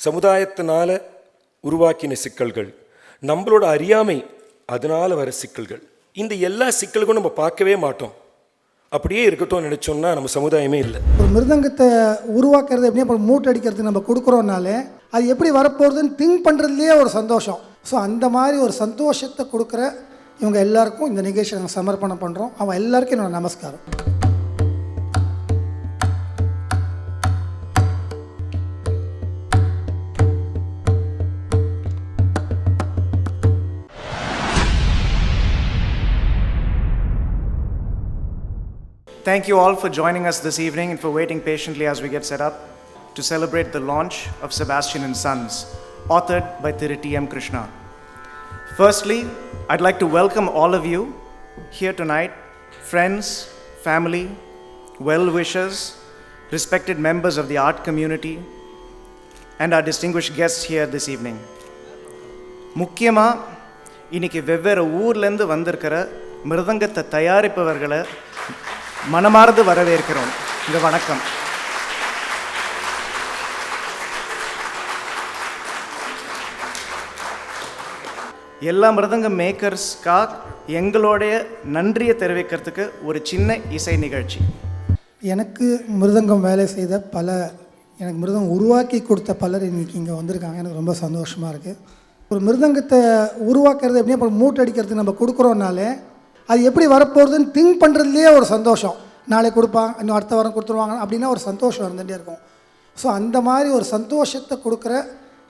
சமுதாயத்தினால உருவாக்கின சிக்கல்கள், நம்மளோட அறியாமை அதனால் வர சிக்கல்கள், இந்த எல்லா சிக்கல்களும் நம்ம பார்க்கவே மாட்டோம். அப்படியே இருக்கட்டும் நினச்சோம்னா நம்ம சமுதாயமே இல்லை. ஒரு மிருதங்கத்தை உருவாக்குறது எப்படின்னா இப்போ மூட்டடிக்கிறதுக்கு நம்ம கொடுக்குறோன்னாலே அது எப்படி வரப்போகுதுன்னு திங்க் பண்ணுறதுலேயே ஒரு சந்தோஷம். ஸோ அந்த மாதிரி ஒரு சந்தோஷத்தை கொடுக்குற இவங்க எல்லாருக்கும் இந்த நிகழ்ச்சியை நாங்கள் சமர்ப்பணம் பண்ணுறோம். அவன் எல்லாருக்கும் என்னோட நமஸ்காரம். Thank you all for joining us this evening and for waiting patiently as we get set up to celebrate the launch of Sebastian and Sons, authored by T.M. Krishna. Firstly, I'd like to welcome all of you here tonight, friends, family, well-wishers, respected members of the art community, and our distinguished guests here this evening. முக்கியமா இன்னைக்கு வெவ்வேறு ஊர்லேருந்து வந்திருக்கிற மிருதங்கத்தை தயாரிப்பவர்களை மனமார்ந்து வரவேற்கிறோம். இந்த வணக்கம். எல்லா மிருதங்க மேக்கர்ஸ்க்காக எங்களுடைய நன்றியை தெரிவிக்கிறதுக்கு ஒரு சின்ன இசை நிகழ்ச்சி. எனக்கு மிருதங்கம் வேலை செய்த எனக்கு மிருதங்கம் உருவாக்கி கொடுத்த பலர் இன்றைக்கி இங்கே வந்திருக்காங்க. எனக்கு ரொம்ப சந்தோஷமாக இருக்குது. ஒரு மிருதங்கத்தை உருவாக்குறது எப்படின்னா இப்போ மூட்டடிக்கிறதுக்கு நம்ம கொடுக்குறோன்னாலே அது எப்படி வரப்போகுதுன்னு திங்க் பண்ணுறதுலேயே ஒரு சந்தோஷம். நாளைக்கு கொடுப்பாங்க, இன்னும் அடுத்த வாரம் கொடுத்துருவாங்க அப்படின்னா ஒரு சந்தோஷம் இருந்துகிட்டே இருக்கும். ஸோ அந்த மாதிரி ஒரு சந்தோஷத்தை கொடுக்குற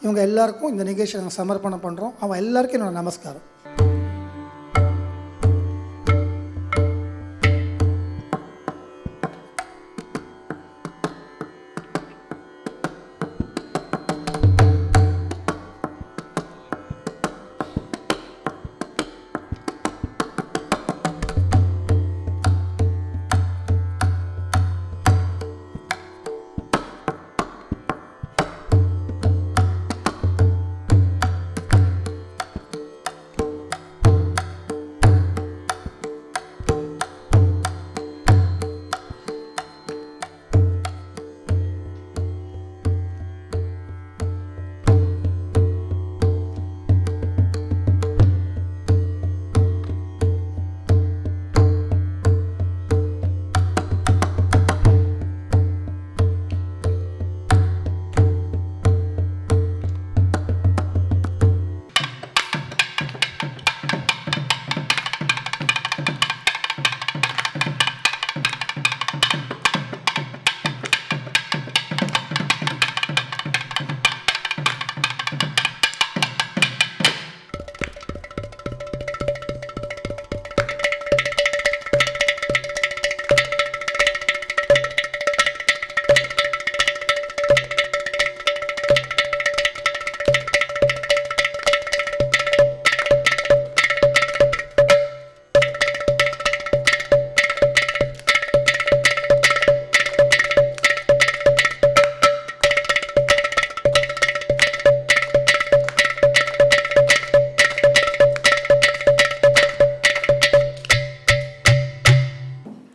இவங்க எல்லாருக்கும் இந்த நிகழ்ச்சியை நாங்கள் சமர்ப்பணம் பண்ணுறோம். அவன் எல்லாருக்கும் என்னோட நமஸ்காரம்.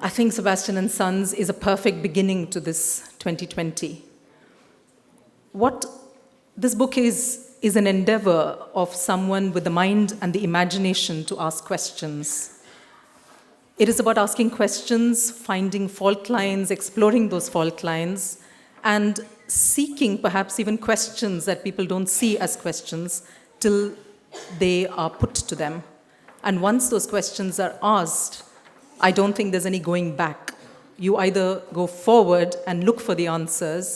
I think Sebastian and Sons is a perfect beginning to this 2020. What this book is an endeavor of someone with the mind and the imagination to ask questions. It is about asking questions, finding fault lines, exploring those fault lines, and seeking perhaps even questions that people don't see as questions till they are put to them. And once those questions are asked, I don't think there's any going back. You either go forward and look for the answers,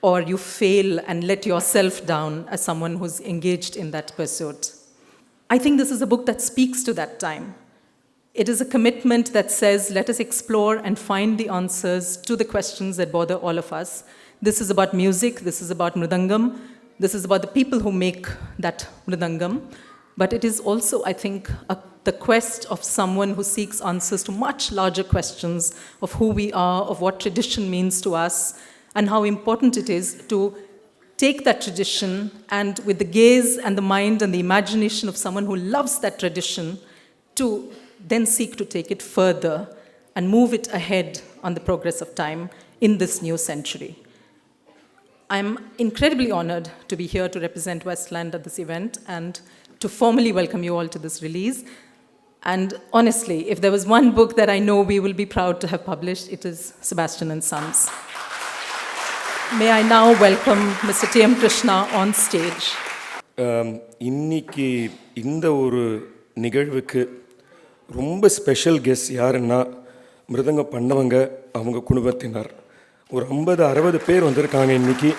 or you fail and let yourself down as someone who's engaged in that pursuit. I think this is a book that speaks to that time. It is a commitment that says, let us explore and find the answers to the questions that bother all of us. This is about music, this is about Mrudangam, this is about the people who make that Mrudangam. But it is also, I think, the quest of someone who seeks answers to much larger questions of who we are, of what tradition means to us, and how important it is to take that tradition and with the gaze and the mind and the imagination of someone who loves that tradition to then seek to take it further and move it ahead on the progress of time in this new century. I'm incredibly honored to be here to represent Westland at this event and to formally welcome you all to this release. And honestly, if there was one book that I know we will be proud to have published, it is Sebastian and Sons. May I now welcome Mr. T.M. Krishna on stage. இன்னைக்கு இந்த ஒரு நிகழ்வுக்கு ரொம்ப special guest யாருன்னா மிருதங்கம் பண்ணவங்க, அவங்க குடும்பத்தினர். ஒரு 50-60 பேர் வந்திருக்காங்க இன்றைக்கி.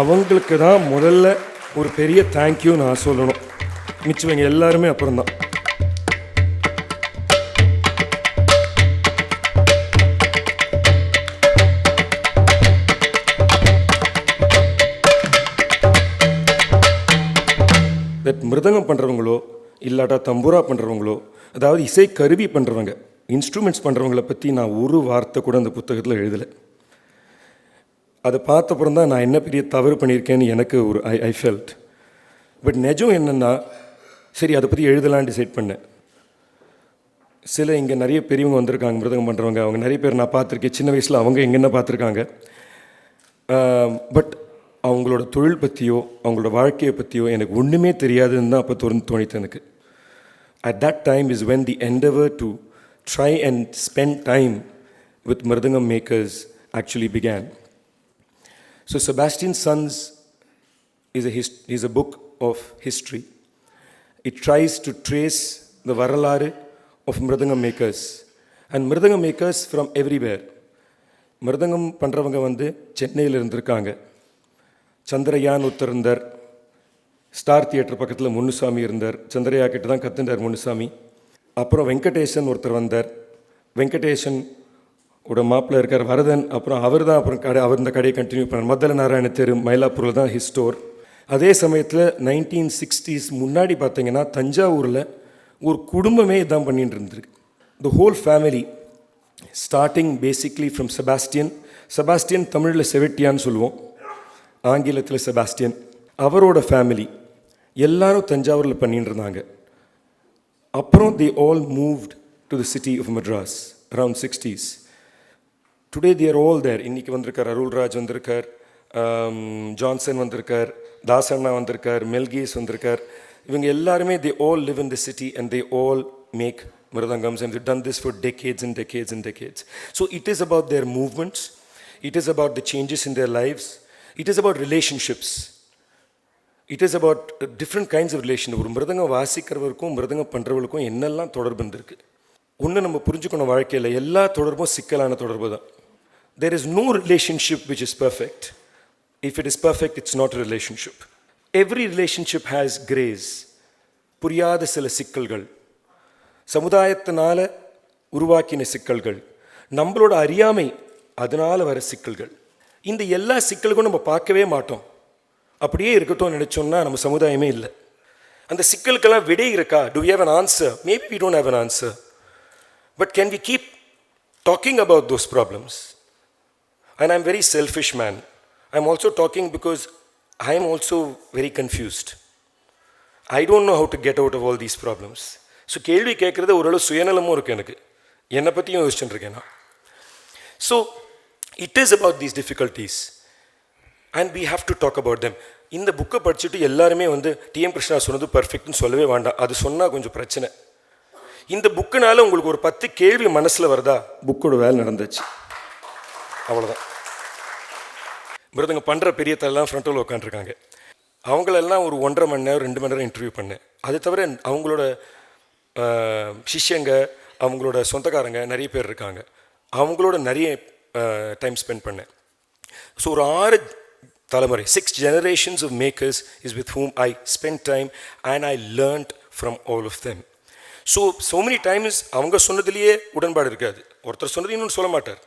அவங்களுக்கு தான் முதல்ல ஒரு பெரிய தேங்க்யூ நான் சொல்லணும். மிச்சவங்க எல்லாருமே அப்புறம்தான். மிருதங்கம் பண்ணுறவங்களோ இல்லாட்டா தம்பூரா பண்ணுறவங்களோ, அதாவது இசை கருவி பண்ணுறவங்க, இன்ஸ்ட்ருமெண்ட்ஸ் பண்ணுறவங்கள பற்றி நான் ஒரு வார்த்தை கூட அந்த புத்தகத்தில் எழுதலை. அதை பார்த்தப்புறம் தான் நான் என்ன பெரிய தவறு பண்ணியிருக்கேன்னு எனக்கு ஒரு ஐ ஃபெல்ட். பட் நிஜம் என்னென்னா, சரி அதை பற்றி எழுதலான்னு டிசைட் பண்ணேன். சில இங்கே நிறைய பெரியவங்க வந்திருக்காங்க மிருதங்கம் பண்ணுறவங்க. அவங்க நிறைய பேர் நான் பார்த்துருக்கேன். சின்ன வயசில் அவங்க எங்கன்னா பார்த்துருக்காங்க. பட் அவங்களோட தொழில் பற்றியோ அவங்களோட வாழ்க்கையை பற்றியோ எனக்கு ஒன்றுமே தெரியாதுன்னு தான் அப்போ தோணித்து எனக்கு. At that time is when the endeavor to try and spend time with Mrdangam makers actually began. So Sebastian's Sons is a book of history. It tries to trace the varalaru of Mrdangam makers and Mrdangam makers from everywhere. Mrdangam பண்றவங்க வந்து சென்னையில் இருந்திருக்காங்க. சந்திரயான் ஒருத்தர் இருந்தார். Star theatre பக்கத்தில் முன்னுசாமி இருந்தார். சந்திரயா கிட்ட தான் கத்துண்டார் முன்னுசாமி. அப்புறம் வெங்கடேசன் ஒருத்தர் வந்தார். வெங்கடேசன் ஓட மாப்பிள்ள இருக்கார் வரதன். அப்புறம் அவர் தான் அவர் இந்த கடையை கண்டினியூ பண்ணார். மத்தல நாராயண தெரு மயிலாப்பூரில் தான் ஹிஸ் ஸ்டோர். அதே சமயத்தில் 1960s முன்னாடி பார்த்தீங்கன்னா தஞ்சாவூரில் ஒரு குடும்பமே இதான் பண்ணிட்டு இருந்திருக்கு. The whole family starting basically from Sebastian தமிழில் செவட்டியான்னு சொல்லுவோம், ஆங்கிலத்தில் செபாஸ்டியன். அவரோட ஃபேமிலி எல்லாரும் தஞ்சாவூரில் பண்ணிட்டு இருந்தாங்க. அப்புறம் they all moved to the city of Madras around 60s. Today they are all there. இன்னைக்கு வந்திருக்கார் அருள்ராஜ், வந்திருக்கார் ஜான்சன், வந்திருக்கார் தாசண்ணா, வந்திருக்கார் மெல்கீஸ், வந்திருக்கார். இவங்க எல்லாருமே they all live in the city and they all make Mrdangams and they've done this for decades and decades and decades. So it is about their movements, it is about the changes in their lives, it is about relationships, it is about different kinds of relation. ஒரு மிருதங்கம் வாசிக்கிறவருக்கும் மிருதங்கம் பண்ணுறவர்களுக்கும் என்னெல்லாம் தொடர்பு இருந்திருக்கு. ஒன்று நம்ம புரிஞ்சுக்கணும், வாழ்க்கையில் எல்லா தொடர்பும் சிக்கலான தொடர்பு தான். There is no relationship which is perfect. If it is perfect, it's not a relationship. Every relationship has grays, புரியாத சில சிக்கல்கள், சமுதாயத்தினால உருவாக்கின சிக்கல்கள், நம்மளோட அறியாமை அதனால் வர சிக்கல்கள். இந்த எல்லா சிக்கல்களும் நம்ம பார்க்கவே மாட்டோம். அப்படியே இருக்கட்டும் நினச்சோம்னா நம்ம சமுதாயமே இல்லை. அந்த சிக்கலுக்கெல்லாம் விடை இருக்கா? Do we have an answer? Maybe we don't have an answer. But can we keep talking about those problems? And I'm very selfish man. I'm also talking because I am also very confused. I don't know how to get out of all these problems. So கேள்வி கேட்குறது ஓரளவு சுயநலமும் இருக்குது எனக்கு. என்னை பற்றியும் யோசிச்சுட்டு இருக்கேன் நான். So it is about these difficulties and we have to talk about them. இந்த புக்கை படிச்சுட்டு எல்லாருமே வந்து டிஎம் கிருஷ்ணா சொன்னது பர்ஃபெக்ட்னு சொல்லவே வேண்டாம். அது சொன்னால் கொஞ்சம் பிரச்சனை. இந்த புக்குனால உங்களுக்கு ஒரு 10 கேள்வி மனசில் வருதா, புக்கோட வேலை நடந்துச்சு, அவ்வளோதான். மிருதங்க பண்ணுற பெரிய தலைலாம் ஃப்ரண்ட்டில் உட்காந்துருக்காங்க. அவங்களெல்லாம் ஒரு 1.5 மணி நேரம் 2 மணி நேரம் இன்டர்வியூ பண்ணேன். அது தவிர அவங்களோட சிஷ்யங்க, அவங்களோட சொந்தக்காரங்க நிறைய பேர் இருக்காங்க. அவங்களோட நிறைய டைம் ஸ்பெண்ட் பண்ணேன். ஸோ ஒரு 6 தலைமுறை, 6 generations of makers is with whom I spent time and I learned from all of them. So many times அவங்க சொன்னதுலேயே உடன்பாடு இருக்காது. ஒருத்தர் சொன்னது இன்னொன்று சொல்ல மாட்டார்.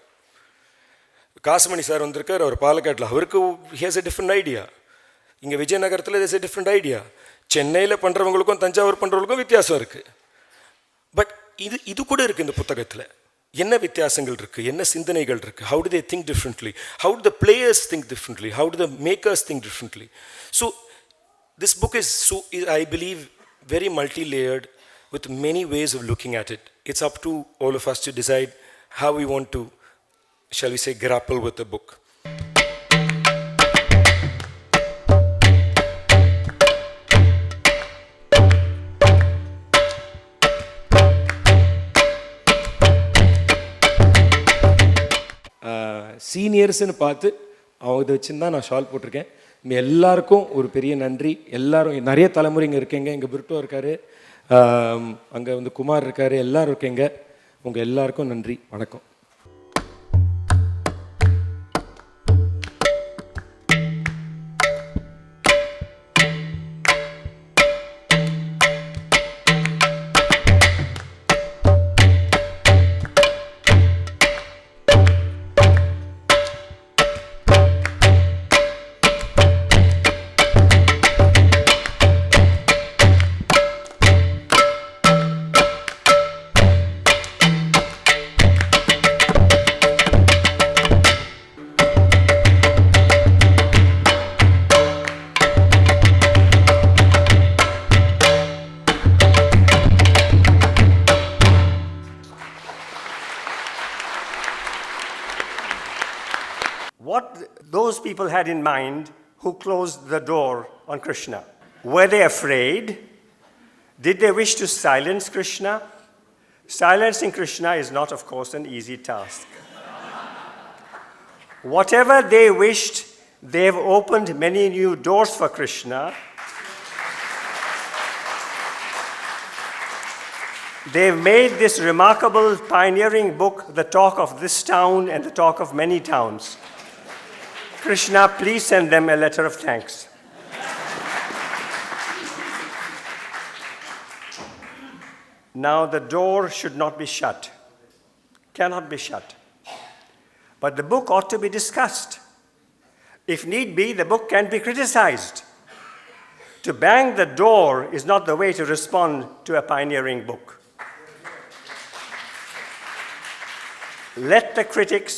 காசுமணி சார் வந்திருக்கார், அவர் பாலக்காட்டில், அவருக்கு he has a different idea. இங்கே விஜயநகரத்தில் there's a different idea. சென்னையில் பண்ணுறவங்களுக்கும் தஞ்சாவூர் பண்ணுறவங்களுக்கும் வித்தியாசம் இருக்குது. பட் இது கூட இருக்குது இந்த புத்தகத்தில். என்ன வித்தியாசங்கள் இருக்குது, என்ன சிந்தனைகள் இருக்குது, how do they think differently, how do the players think differently, how do the makers think differently. So this book is, I believe, very multi-layered with many ways of looking at it. It's up to all of us to decide how we want to, shall we say, grapple with the book. சீனியர்ஸ்னு பார்த்து அவங்க இதை வச்சுன்னு தான் நான் shawl போட்டிருக்கேன். எல்லாருக்கும் ஒரு பெரிய நன்றி. எல்லாரும் நிறைய தலைமுறைங்க இருக்கீங்க. இங்கே பிரிட்டோ இருக்கார், அங்கே வந்து குமார் இருக்கார், எல்லோரும் இருக்கீங்க. உங்கள் எல்லாருக்கும் நன்றி. வணக்கம். What those people had in mind who closed the door on Krishna. Were they afraid? Did they wish to silence Krishna? Silencing Krishna is not, of course, an easy task. Whatever they wished, they've opened many new doors for Krishna. They've made this remarkable pioneering book the talk of this town and the talk of many towns. Krishna, please send them a letter of thanks. Now, the door should not be shut, cannot be shut. But the book ought to be discussed. If need be, the book can be criticized. To bang the door is not the way to respond to a pioneering book. Let the critics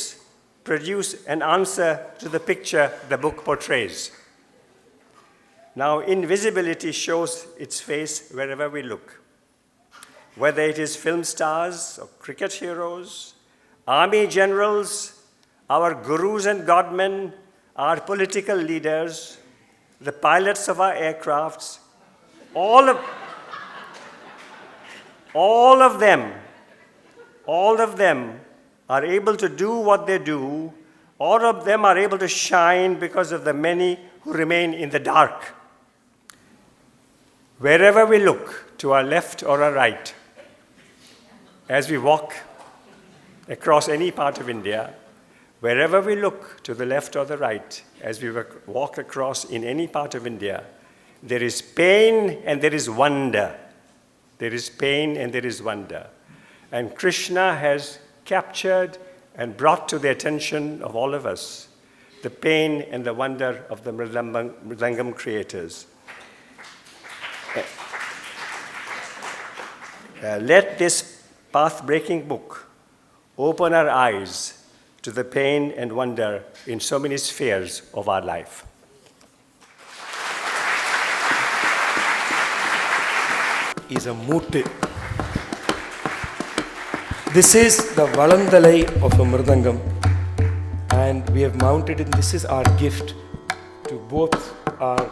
produce an answer to the picture the book portrays. Now, invisibility shows its face wherever we look. Whether it is film stars or cricket heroes, army generals, our gurus and godmen, our political leaders, the pilots of our aircrafts, all of them are able to do what they do. All of them are able to shine because of the many who remain in the dark. Wherever we look, to our left or our right, as we walk across any part of India, wherever we look to the left or the right, as we walk across in any part of India, there is pain and there is wonder. There is pain and there is wonder. And Krishna has captured and brought to the attention of all of us the pain and the wonder of the Mrdangam creators. Let this path-breaking book open our eyes to the pain and wonder in so many spheres of our life. Is a mootu. This is the Valandalai of a Mrudangam, and we have mounted it. This is our gift to both our